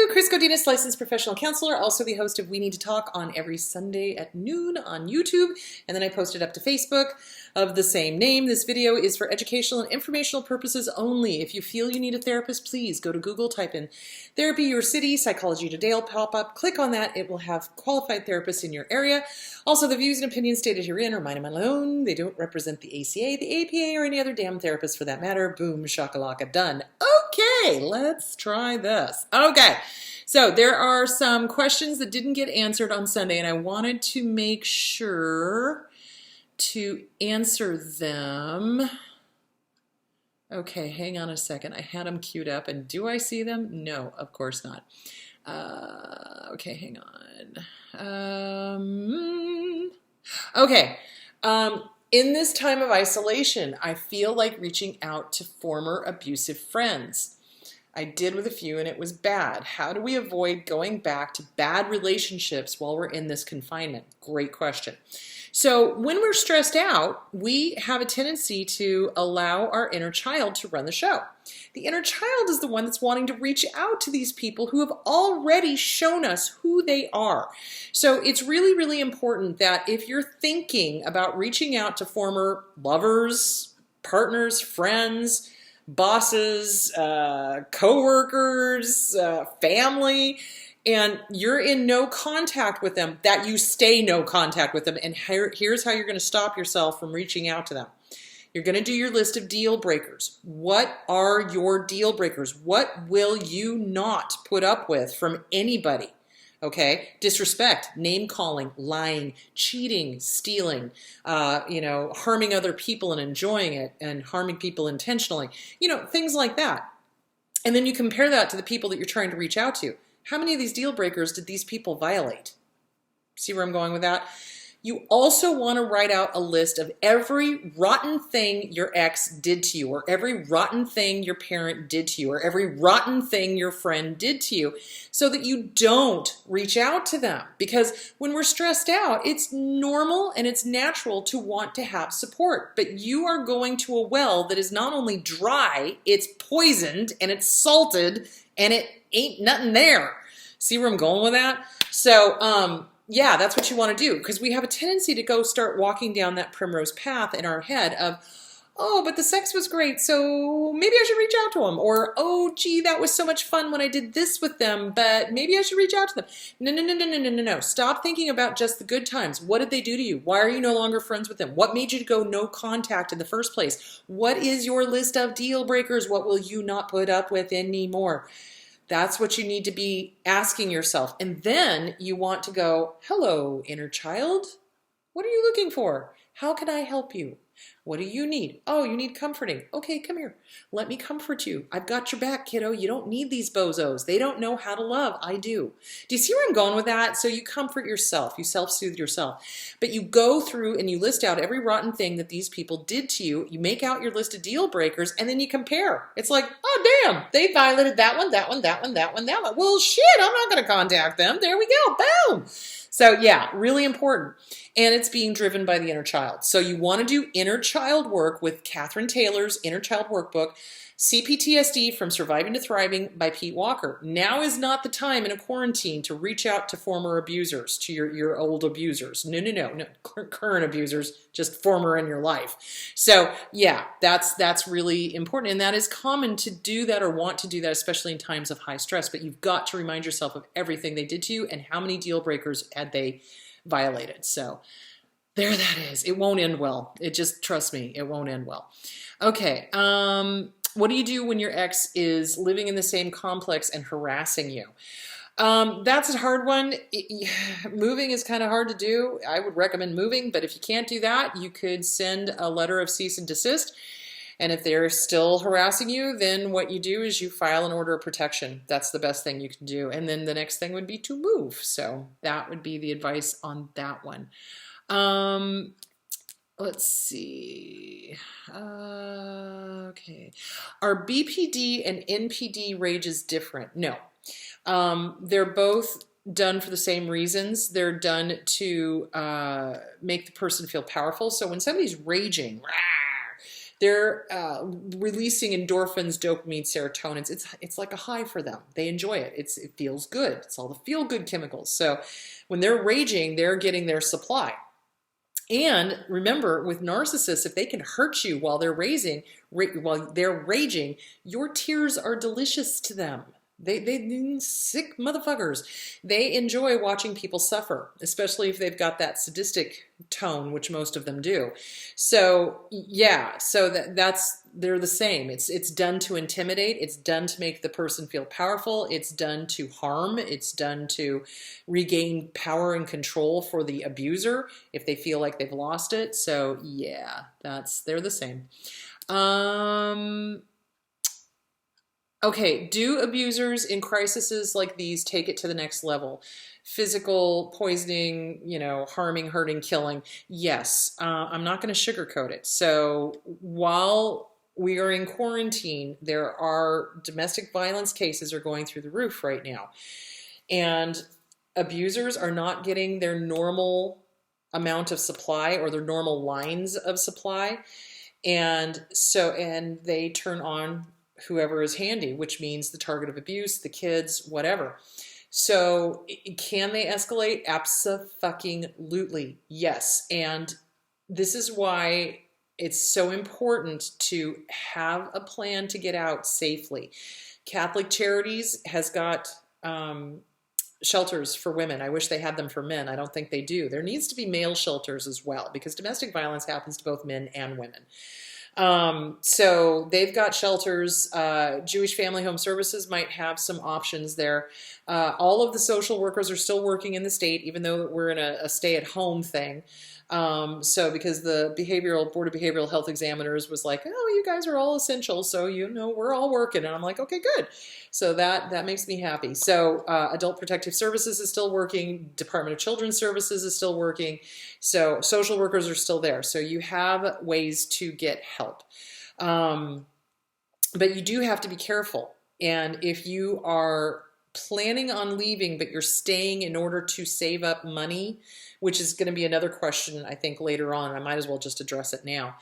Chris Godinez, licensed professional counselor, also the host of We Need to Talk on every Sunday at noon on YouTube, and then I post it up to Facebook of the same name. This video is for educational and informational purposes only. If you feel you need a therapist, please go to Google, type in Therapy Your City, Psychology Today will pop up. Click on that. It will have qualified therapists in your area. Also, the views and opinions stated herein are mine and my own. They don't represent the ACA, the APA, or any other damn therapist for that matter. Boom, shakalaka, done. Okay, let's try this. Okay, so there are some questions that didn't get answered on Sunday, and I wanted to make sure to answer them. Okay, hang on a second. I had them queued up, and do I see them? No, of course not. Okay, hang on. Okay. In this time of isolation, I feel like reaching out to former abusive friends. I did with a few and it was bad. How do we avoid going back to bad relationships while we're in this confinement? Great question. So when we're stressed out, we have a tendency to allow our inner child to run the show. The inner child is the one that's wanting to reach out to these people who have already shown us who they are. So it's really, really important that if you're thinking about reaching out to former lovers, partners, friends, bosses, co-workers, family, and you're in no contact with them, that you stay no contact with them. And here's how you're going to stop yourself from reaching out to them. You're going to do your list of deal breakers. What are your deal breakers? What will you not put up with from anybody? Okay, disrespect, name calling, lying, cheating, stealing, harming other people and enjoying it, and harming people intentionally, things like that. And then you compare that to the people that you're trying to reach out to. How many of these deal breakers did these people violate? See where I'm going with that? You also want to write out a list of every rotten thing your ex did to you, or every rotten thing your parent did to you, or every rotten thing your friend did to you, so that you don't reach out to them. Because when we're stressed out, it's normal and it's natural to want to have support. But you are going to a well that is not only dry, it's poisoned and it's salted and it ain't nothing there. See where I'm going with that? So, yeah, that's what you want to do, because we have a tendency to go start walking down that primrose path in our head of, oh, but the sex was great, so maybe I should reach out to them. Or, oh, gee, that was so much fun when I did this with them, but maybe I should reach out to them. No, no, no, no, no, no, no, no. Stop thinking about just the good times. What did they do to you? Why are you no longer friends with them? What made you go no contact in the first place? What is your list of deal breakers? What will you not put up with anymore? That's what you need to be asking yourself. And then you want to go, hello, inner child. What are you looking for? How can I help you? What do you need? Oh, you need comforting. Okay, come here. Let me comfort you. I've got your back, kiddo. You don't need these bozos. They don't know how to love. I do. Do you see where I'm going with that? So you comfort yourself. You self-soothe yourself. But you go through and you list out every rotten thing that these people did to you. You make out your list of deal breakers, and then you compare. It's like, oh, damn, they violated that one, that one, that one, that one, that one. Well, shit, I'm not going to contact them. There we go. Boom. So yeah, really important. And it's being driven by the inner child. So you want to do inner child work with Catherine Taylor's Inner Child Workbook, CPTSD from Surviving to Thriving by Pete Walker. Now is not the time in a quarantine to reach out to former abusers, to your old abusers. No, current abusers, just former in your life. So yeah, that's really important. And that is common to do that or want to do that, especially in times of high stress. But you've got to remind yourself of everything they did to you and how many deal breakers had they violated. So there that is. It won't end well. It just, trust me, it won't end well. Okay. What do you do when your ex is living in the same complex and harassing you? That's a hard one. Moving is kind of hard to do. I would recommend moving, but if you can't do that, you could send a letter of cease and desist. And if they're still harassing you, then what you do is you file an order of protection. That's the best thing you can do. And then the next thing would be to move. So that would be the advice on that one. Let's see. Okay. Are BPD and NPD rages different? No. They're both done for the same reasons. They're done to make the person feel powerful. So when somebody's raging, They're releasing endorphins, dopamine, serotonin. It's like a high for them. They enjoy it. It feels good. It's all the feel good chemicals. So when they're raging, they're getting their supply. And remember, with narcissists, if they can hurt you while they're raging, your tears are delicious to them. They sick motherfuckers. They enjoy watching people suffer, especially if they've got that sadistic tone, which most of them do. So yeah, so they're the same. It's done to intimidate. It's done to make the person feel powerful. It's done to harm. It's done to regain power and control for the abuser if they feel like they've lost it. So yeah, they're the same. Okay, do abusers in crises like these take it to the next level? Physical, poisoning, harming, hurting, killing. Yes, I'm not going to sugarcoat it. So while we are in quarantine, there are domestic violence cases are going through the roof right now. And abusers are not getting their normal amount of supply or their normal lines of supply. And they turn on whoever is handy, which means the target of abuse, the kids, whatever. So can they escalate? Abso-fucking-lutely, yes. And this is why it's so important to have a plan to get out safely. Catholic Charities has got shelters for women. I wish they had them for men. I don't think they do. There needs to be male shelters as well, because domestic violence happens to both men and women. So they've got shelters. Jewish Family Home Services might have some options there. All of the social workers are still working in the state, even though we're in a stay-at-home thing. So because the Board of Behavioral Health Examiners was like, oh, you guys are all essential, so we're all working. And I'm like, okay, good. So that makes me happy. So Adult Protective Services is still working. Department of Children's Services is still working. So social workers are still there. So you have ways to get help. But you do have to be careful. And if you are planning on leaving, but you're staying in order to save up money, which is going to be another question, I think, later on. I might as well just address it now.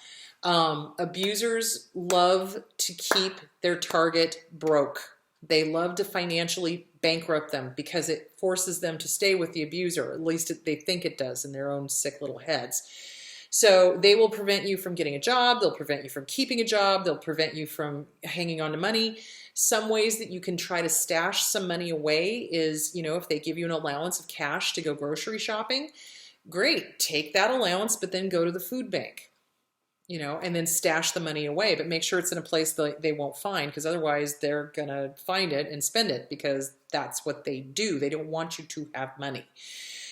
Abusers love to keep their target broke. They love to financially bankrupt them because it forces them to stay with the abuser. At least they think it does in their own sick little heads. So they will prevent you from getting a job. They'll prevent you from keeping a job. They'll prevent you from hanging on to money. Some ways that you can try to stash some money away is, if they give you an allowance of cash to go grocery shopping, great, take that allowance, but then go to the food bank, and then stash the money away, but make sure it's in a place that they won't find, because otherwise they're going to find it and spend it, because that's what they do. They don't want you to have money.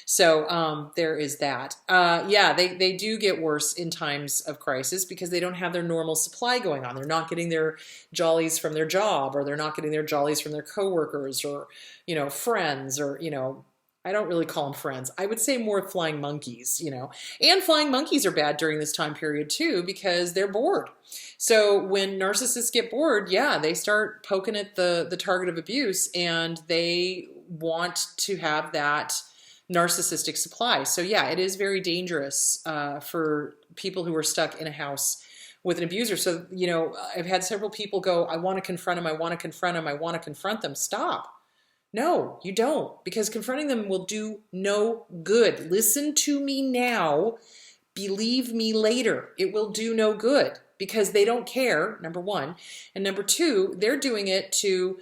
So there is that. Yeah, they do get worse in times of crisis because they don't have their normal supply going on. They're not getting their jollies from their job, or they're not getting their jollies from their coworkers, or, friends, or, I don't really call them friends. I would say more flying monkeys, And flying monkeys are bad during this time period too, because they're bored. So when narcissists get bored, yeah, they start poking at the target of abuse, and they want to have that narcissistic supply. So yeah, it is very dangerous for people who are stuck in a house with an abuser. So, I've had several people go, I want to confront him, I want to confront him, I want to confront them. Stop. No, you don't, because confronting them will do no good. Listen to me now. Believe me later. It will do no good, because they don't care, number one. And number two, they're doing it to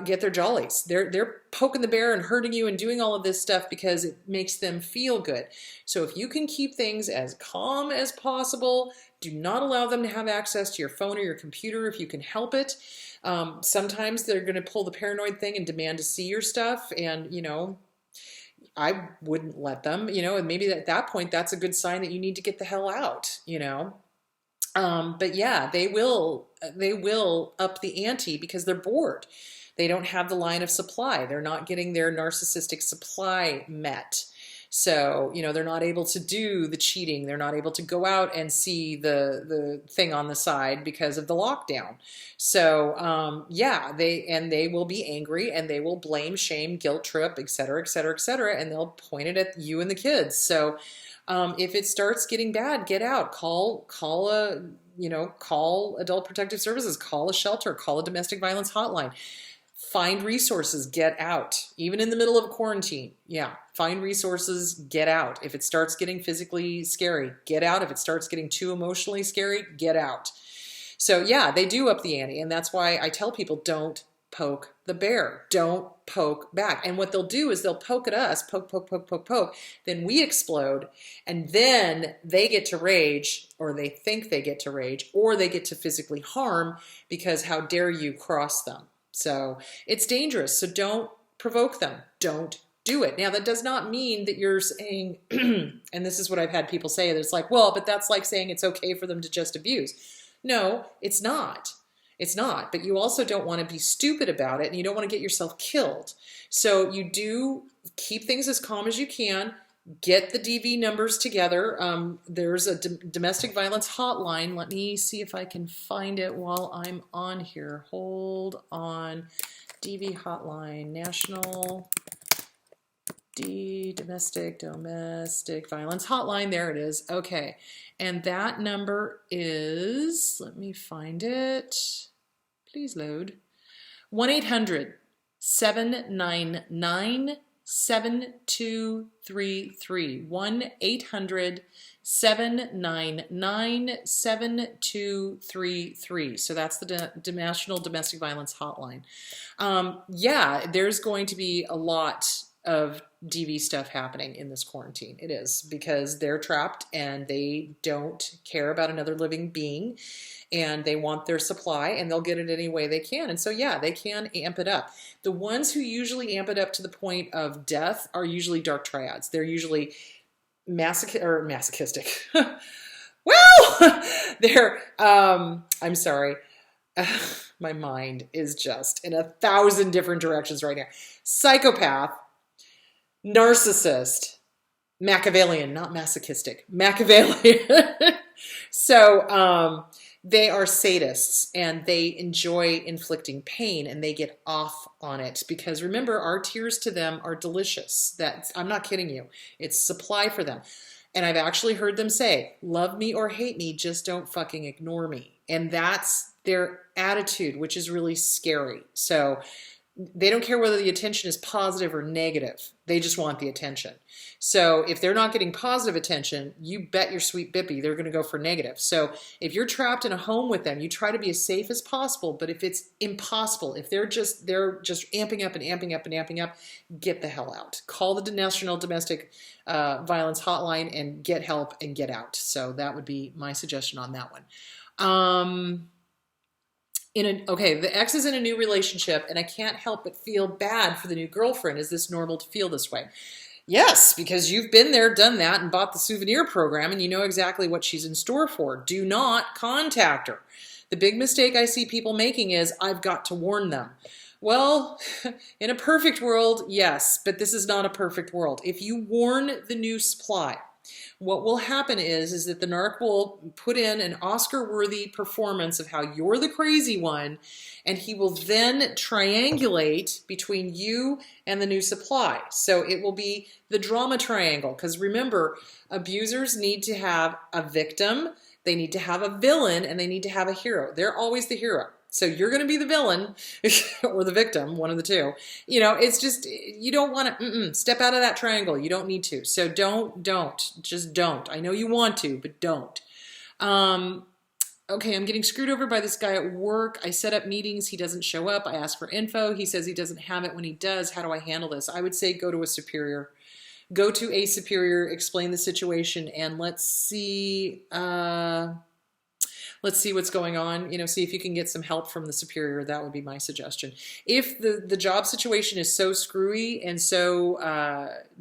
get their jollies. They're poking the bear and hurting you and doing all of this stuff because it makes them feel good. So if you can keep things as calm as possible, do not allow them to have access to your phone or your computer if you can help it. Sometimes they're going to pull the paranoid thing and demand to see your stuff, and I wouldn't let them, and maybe at that point that's a good sign that you need to get the hell out, but yeah, they will up the ante because they're bored. They don't have the line of supply. They're not getting their narcissistic supply met. So, they're not able to do the cheating. They're not able to go out and see the thing on the side because of the lockdown. So, yeah, they will be angry, and they will blame, shame, guilt trip, et cetera, et cetera, et cetera, and they'll point it at you and the kids. So, if it starts getting bad, get out. Call a call Adult Protective Services, call a shelter, call a domestic violence hotline. Find resources, get out. Even in the middle of a quarantine, yeah, find resources, get out. If it starts getting physically scary, get out. If it starts getting too emotionally scary, get out. So yeah, they do up the ante, and that's why I tell people, don't poke the bear. Don't poke back. And what they'll do is they'll poke at us, poke, poke, poke, poke, poke. Then we explode, and then they get to rage, or they think they get to rage, or they get to physically harm because how dare you cross them. So it's dangerous. So don't provoke them. Don't do it. Now, that does not mean that you're saying, and this is what I've had people say, that it's like, well, but that's like saying it's okay for them to just abuse. No, it's not. It's not. But you also don't want to be stupid about it, and you don't want to get yourself killed. So you do keep things as calm as you can. Get the DV numbers together. There's a domestic violence hotline. Let me see if I can find it while I'm on here. Hold on. DV hotline, National domestic violence hotline. There it is. Okay. And that number is, let me find it. Please load. 1-800-799 7233 1-800-799-7233. So that's the National Domestic Violence Hotline. Yeah, there's going to be a lot of DV stuff happening in this quarantine. It is, because they're trapped and they don't care about another living being, and they want their supply, and they'll get it any way they can. And so, yeah, they can amp it up. The ones who usually amp it up to the point of death are usually dark triads. They're usually masochistic. Well, they're, I'm sorry. My mind is just in 1,000 different directions right now. Psychopath, narcissist, Machiavellian, not masochistic, Machiavellian. So, they are sadists, and they enjoy inflicting pain, and they get off on it because, remember, our tears to them are delicious. I'm not kidding you. It's supply for them. And I've actually heard them say, love me or hate me, just don't fucking ignore me. And that's their attitude, which is really scary. So they don't care whether the attention is positive or negative. They just want the attention. So if they're not getting positive attention, you bet your sweet bippy they're going to go for negative. So if you're trapped in a home with them, you try to be as safe as possible. But if it's impossible, if they're just amping up and amping up and amping up, get the hell out. Call the National Domestic Violence Hotline and get help and get out. So that would be my suggestion on that one. Okay, the ex is in a new relationship, and I can't help but feel bad for the new girlfriend. Is this normal to feel this way? Yes, because you've been there, done that, and bought the souvenir program, and you know exactly what she's in store for. Do not contact her. The big mistake I see people making is, I've got to warn them. Well, in a perfect world, yes, but this is not a perfect world. If you warn the new supply, what will happen is that the narc will put in an Oscar-worthy performance of how you're the crazy one, and he will then triangulate between you and the new supply. So it will be the drama triangle, because remember, abusers need to have a victim, they need to have a villain, and they need to have a hero. They're always the hero. So you're going to be the villain or the victim, one of the two. You know, it's just, you don't want to step out of that triangle. You don't need to. So just don't. I know you want to, but don't. Okay, I'm getting screwed over by this guy at work. I set up meetings. He doesn't show up. I ask for info. He says he doesn't have it when he does. How do I handle this? I would say go to a superior. Go to a superior, explain the situation, and let's see what's going on. You know, see if you can get some help from the superior. That would be my suggestion. If the job situation is so screwy and so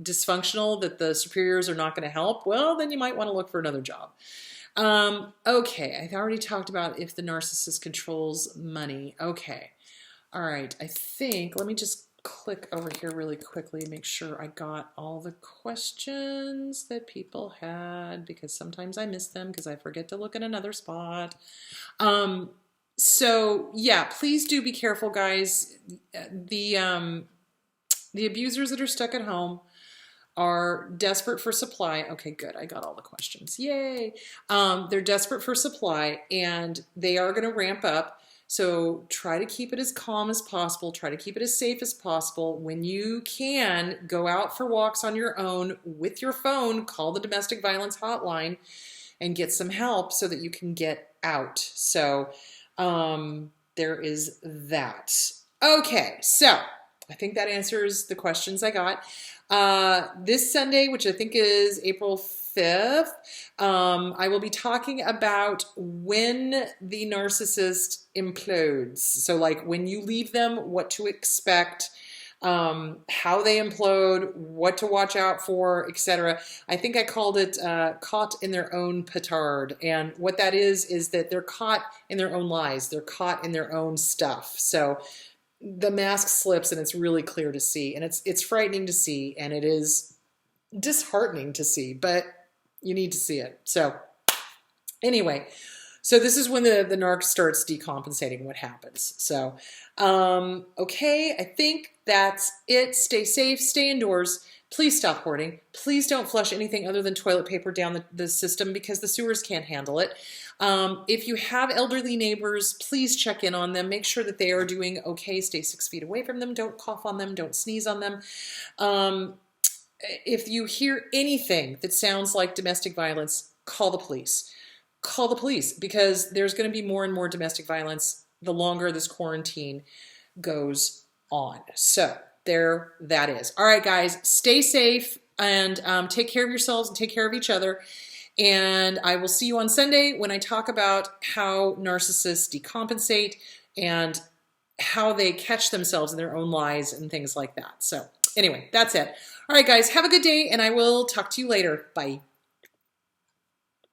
dysfunctional that the superiors are not going to help, well, then you might want to look for another job. Okay, I've already talked about if the narcissist controls money. Okay, all right, I think, let me just click over here really quickly and make sure I got all the questions that people had, because sometimes I miss them because I forget to look in another spot. So yeah, please do be careful, guys. The abusers that are stuck at home, are desperate for supply. Okay, good. I got all the questions. Yay. They're desperate for supply and they are going to ramp up. So try to keep it as calm as possible. Try to keep it as safe as possible. When you can, go out for walks on your own with your phone. Call the domestic violence hotline and get some help so that you can get out. So there is that. Okay, so I think that answers the questions I got. This Sunday, which I think is April 5th, I will be talking about when the narcissist implodes. So like when you leave them, what to expect, how they implode, what to watch out for, etc. I think I called it caught in their own petard. And what that is that they're caught in their own lies. They're caught in their own stuff. So the mask slips and it's really clear to see. And it's frightening to see. And it is disheartening to see. But you need to see it. So anyway, so this is when the narc starts decompensating what happens. So, okay, I think that's it. Stay safe, stay indoors. Please stop hoarding. Please don't flush anything other than toilet paper down the system because the sewers can't handle it. If you have elderly neighbors, please check in on them. Make sure that they are doing okay. Stay 6 feet away from them. Don't cough on them. Don't sneeze on them. If you hear anything that sounds like domestic violence, call the police. Call the police because there's going to be more and more domestic violence the longer this quarantine goes on. So there that is. All right, guys, stay safe and take care of yourselves and take care of each other. And I will see you on Sunday when I talk about how narcissists decompensate and how they catch themselves in their own lies and things like that. So anyway, that's it. All right, guys, have a good day, and I will talk to you later. Bye.